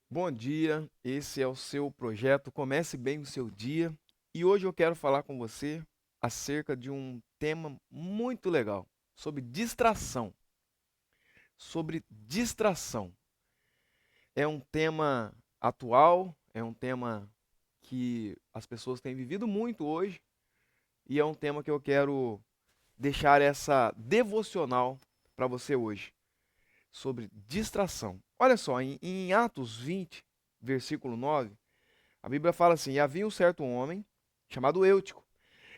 Bom dia, esse é o seu projeto Comece Bem o Seu Dia e hoje eu quero falar com você acerca de um tema muito legal, sobre distração. Sobre distração. É um tema atual, é um tema que as pessoas têm vivido muito hoje e é um tema que eu quero deixar essa devocional para você hoje, sobre distração. Olha só, em Atos 20, versículo 9. A Bíblia fala assim: e havia um certo homem, chamado Eutico,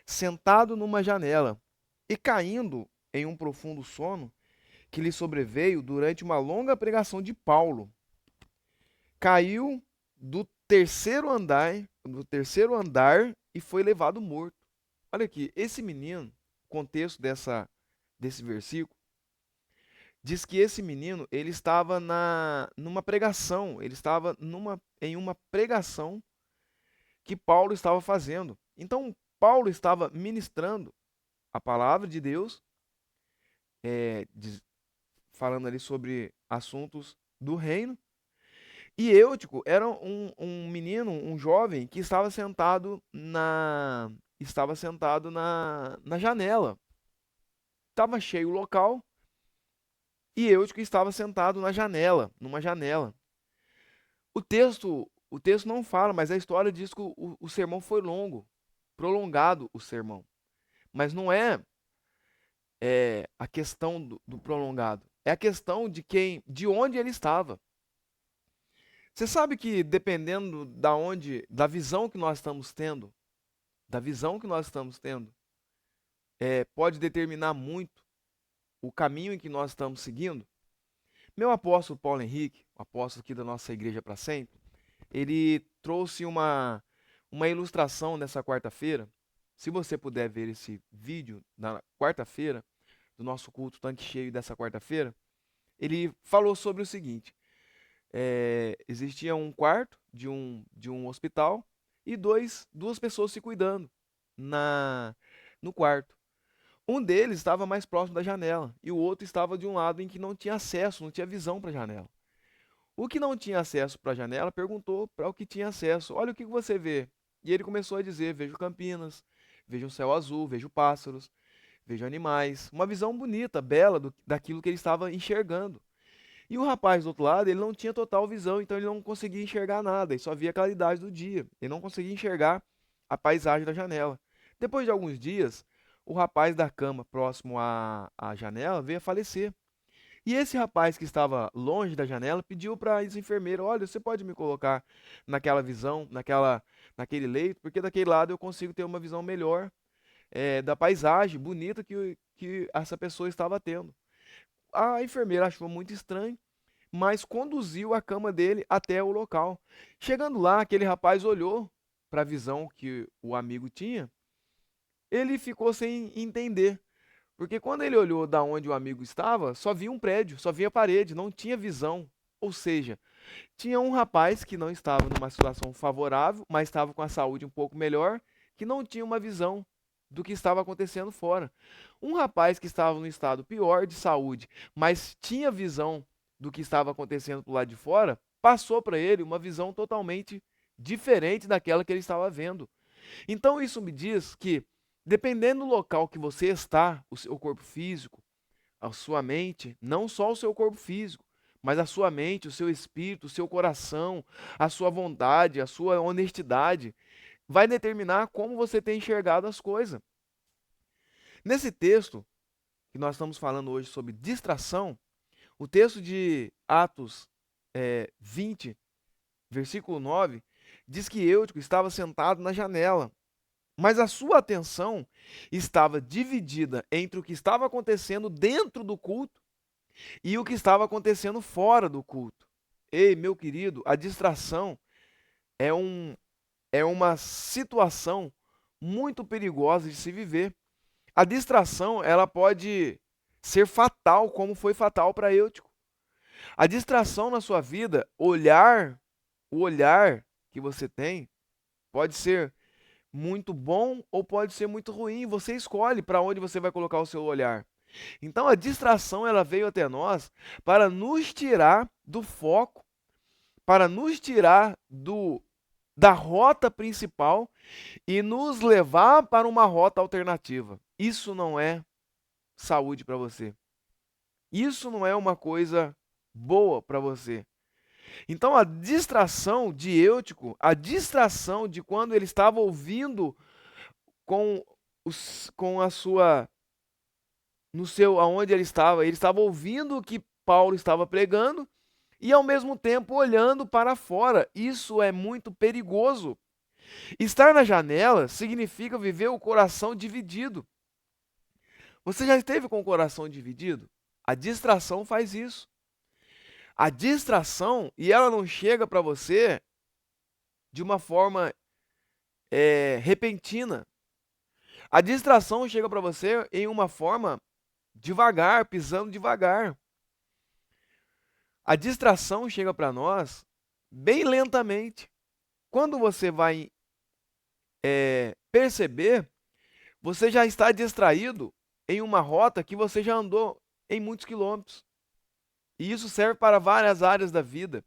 sentado numa janela, e caindo em um profundo sono, que lhe sobreveio durante uma longa pregação de Paulo, caiu do terceiro andar e foi levado morto. Olha aqui, esse menino, contexto desse versículo, diz que esse menino, ele estava numa pregação, ele estava em uma pregação que Paulo estava fazendo. Então, Paulo estava ministrando a palavra de Deus, é, diz- falando ali sobre assuntos do reino. E Eutico era um menino, um jovem que estava sentado na janela. Estava cheio o local e Eutico estava sentado na janela, numa janela. O texto não fala, mas a história diz que o sermão foi longo, prolongado o sermão. Mas não é a questão do prolongado. É a questão de onde ele estava. Você sabe que dependendo da visão que nós estamos tendo, da visão que nós estamos tendo, pode determinar muito o caminho em que nós estamos seguindo. Meu apóstolo Paulo Henrique, o apóstolo aqui da nossa igreja para sempre, ele trouxe uma ilustração nessa quarta-feira. Se você puder ver esse vídeo na quarta-feira, do nosso culto Tanque Cheio dessa quarta-feira, ele falou sobre o seguinte: existia um quarto de um hospital e duas pessoas se cuidando na no quarto. Um deles estava mais próximo da janela e o outro estava de um lado em que não tinha acesso, não tinha visão para a janela. O que não tinha acesso para a janela perguntou para o que tinha acesso: olha o que você vê. E ele começou a dizer: vejo Campinas, vejo um céu azul, vejo pássaros, vejo animais. Uma visão bonita, bela daquilo que ele estava enxergando. E o rapaz do outro lado, ele não tinha total visão, então ele não conseguia enxergar nada, ele só via a claridade do dia. Ele não conseguia enxergar a paisagem da janela. Depois de alguns dias, o rapaz da cama próximo à janela veio a falecer. E esse rapaz que estava longe da janela pediu para as enfermeiras: olha, você pode me colocar naquela visão, naquele leito, porque daquele lado eu consigo ter uma visão melhor da paisagem bonita que essa pessoa estava tendo. A enfermeira achou muito estranho, mas conduziu a cama dele até o local. Chegando lá, aquele rapaz olhou para a visão que o amigo tinha, ele ficou sem entender, porque quando ele olhou da onde o amigo estava, só via um prédio, só via parede, não tinha visão. Ou seja, tinha um rapaz que não estava numa situação favorável, mas estava com a saúde um pouco melhor, que não tinha uma visão do que estava acontecendo fora. Um rapaz que estava no estado pior de saúde, mas tinha visão do que estava acontecendo do lado de fora, passou para ele uma visão totalmente diferente daquela que ele estava vendo. Então isso me diz que, dependendo do local que você está, o seu corpo físico, a sua mente, não só o seu corpo físico, mas a sua mente, o seu espírito, o seu coração, a sua vontade, a sua honestidade, vai determinar como você tem enxergado as coisas. Nesse texto que nós estamos falando hoje sobre distração, o texto de Atos 20, versículo 9, diz que Eutico estava sentado na janela, mas a sua atenção estava dividida entre o que estava acontecendo dentro do culto e o que estava acontecendo fora do culto. Ei, meu querido, a distração é, um, é uma situação muito perigosa de se viver. A distração, ela pode ser fatal, como foi fatal para Eutico. A distração na sua vida, o olhar que você tem, pode ser muito bom ou pode ser muito ruim. Você escolhe para onde você vai colocar o seu olhar. Então a distração ela veio até nós para nos tirar do foco, para nos tirar da rota principal e nos levar para uma rota alternativa. Isso não é saúde para você. Isso não é uma coisa boa para você. Então a distração de Eutico, a distração de quando ele estava ouvindo com a sua no seu aonde ele estava ouvindo o que Paulo estava pregando e ao mesmo tempo olhando para fora. Isso é muito perigoso. Estar na janela significa viver o coração dividido. Você já esteve com o coração dividido? A distração faz isso. A distração, e ela não chega para você de uma forma repentina. A distração chega para você em uma forma devagar, pisando devagar. A distração chega para nós bem lentamente. Quando você vai perceber, você já está distraído em uma rota que você já andou em muitos quilômetros. E isso serve para várias áreas da vida.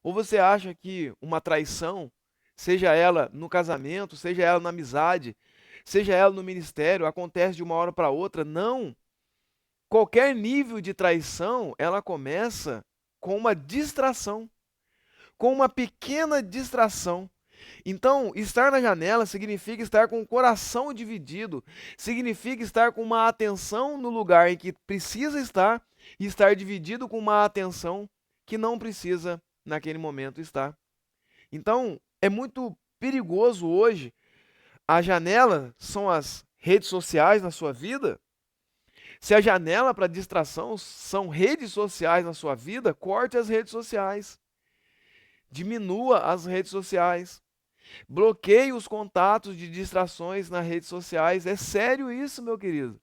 Ou você acha que uma traição, seja ela no casamento, seja ela na amizade, seja ela no ministério, acontece de uma hora para outra? Não. Qualquer nível de traição, ela começa com uma distração, com uma pequena distração. Então, estar na janela significa estar com o coração dividido, significa estar com uma atenção no lugar em que precisa estar e estar dividido com uma atenção que não precisa naquele momento estar. Então, é muito perigoso hoje. A janela são as redes sociais na sua vida. Se a janela para distração são redes sociais na sua vida, corte as redes sociais. Diminua as redes sociais. Bloqueie os contatos de distrações nas redes sociais. É sério isso, meu querido.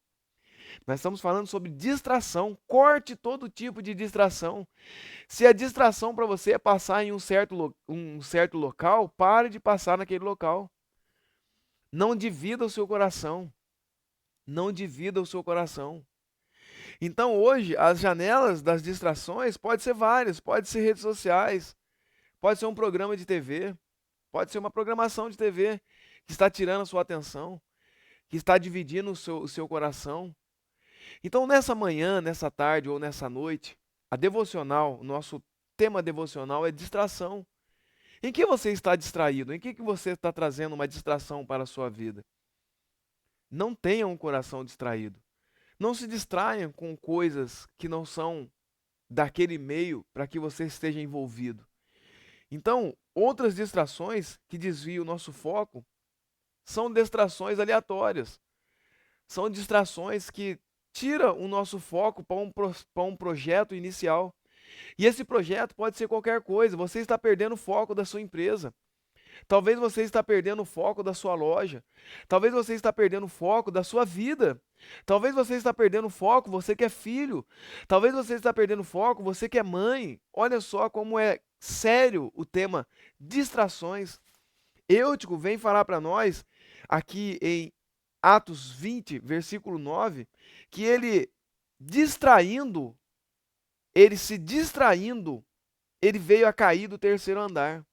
Nós estamos falando sobre distração. Corte todo tipo de distração. Se a distração para você é passar em um certo local, pare de passar naquele local. Não divida o seu coração. Não divida o seu coração. Então hoje, as janelas das distrações podem ser várias. Pode ser redes sociais. Pode ser um programa de TV. Pode ser uma programação de TV que está tirando a sua atenção, que está dividindo o seu coração. Então, nessa manhã, nessa tarde ou nessa noite, a devocional, nosso tema devocional é distração. Em que você está distraído? Em que você está trazendo uma distração para a sua vida? Não tenha um coração distraído. Não se distraiam com coisas que não são daquele meio para que você esteja envolvido. Então, outras distrações que desviam o nosso foco são distrações aleatórias. São distrações que tiram o nosso foco para um projeto inicial. E esse projeto pode ser qualquer coisa. Você está perdendo o foco da sua empresa. Talvez você está perdendo o foco da sua loja. Talvez você está perdendo o foco da sua vida. Talvez você está perdendo o foco, você que é filho. Talvez você está perdendo o foco, você que é mãe. Olha só como é sério o tema distrações. Eutico vem falar para nós aqui em Atos 20, versículo 9, que ele se distraindo, ele veio a cair do terceiro andar.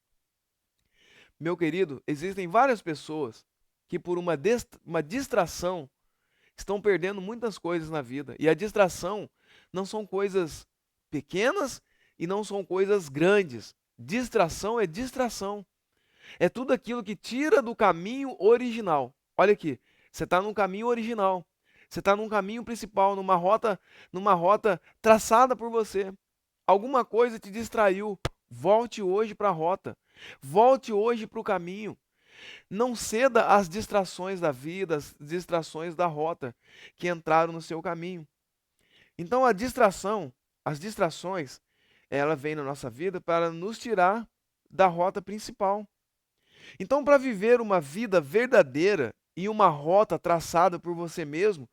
Meu querido, existem várias pessoas que por uma distração estão perdendo muitas coisas na vida. E a distração não são coisas pequenas e não são coisas grandes. Distração é distração. É tudo aquilo que tira do caminho original. Olha aqui, você está num caminho original. Você está num caminho principal, numa rota traçada por você. Alguma coisa te distraiu. Volte hoje para a rota. Volte hoje para o caminho. Não ceda às distrações da vida, às distrações da rota que entraram no seu caminho. Então as distrações, ela vem na nossa vida para nos tirar da rota principal. Então, para viver uma vida verdadeira e uma rota traçada por você mesmo,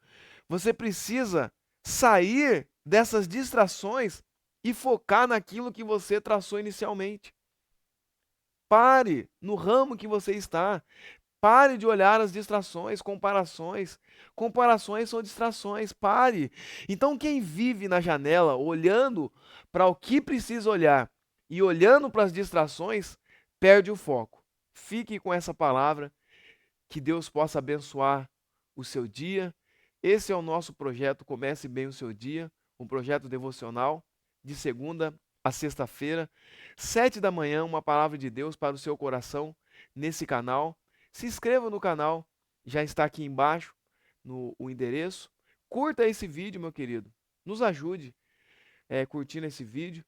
você precisa sair dessas distrações e focar naquilo que você traçou inicialmente. Pare no ramo que você está. Pare de olhar as distrações, comparações. Comparações são distrações. Pare. Então, quem vive na janela olhando para o que precisa olhar e olhando para as distrações, perde o foco. Fique com essa palavra, que Deus possa abençoar o seu dia. Esse é o nosso projeto Comece Bem o Seu Dia, um projeto devocional de segunda a sexta-feira, 7 da manhã, uma palavra de Deus para o seu coração nesse canal. Se inscreva no canal, já está aqui embaixo o endereço. Curta esse vídeo, meu querido. Nos ajude curtindo esse vídeo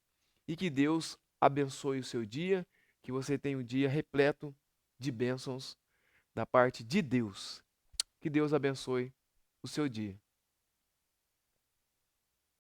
e que Deus abençoe o seu dia, que você tenha um dia repleto de bênçãos da parte de Deus. Que Deus abençoe o seu dia.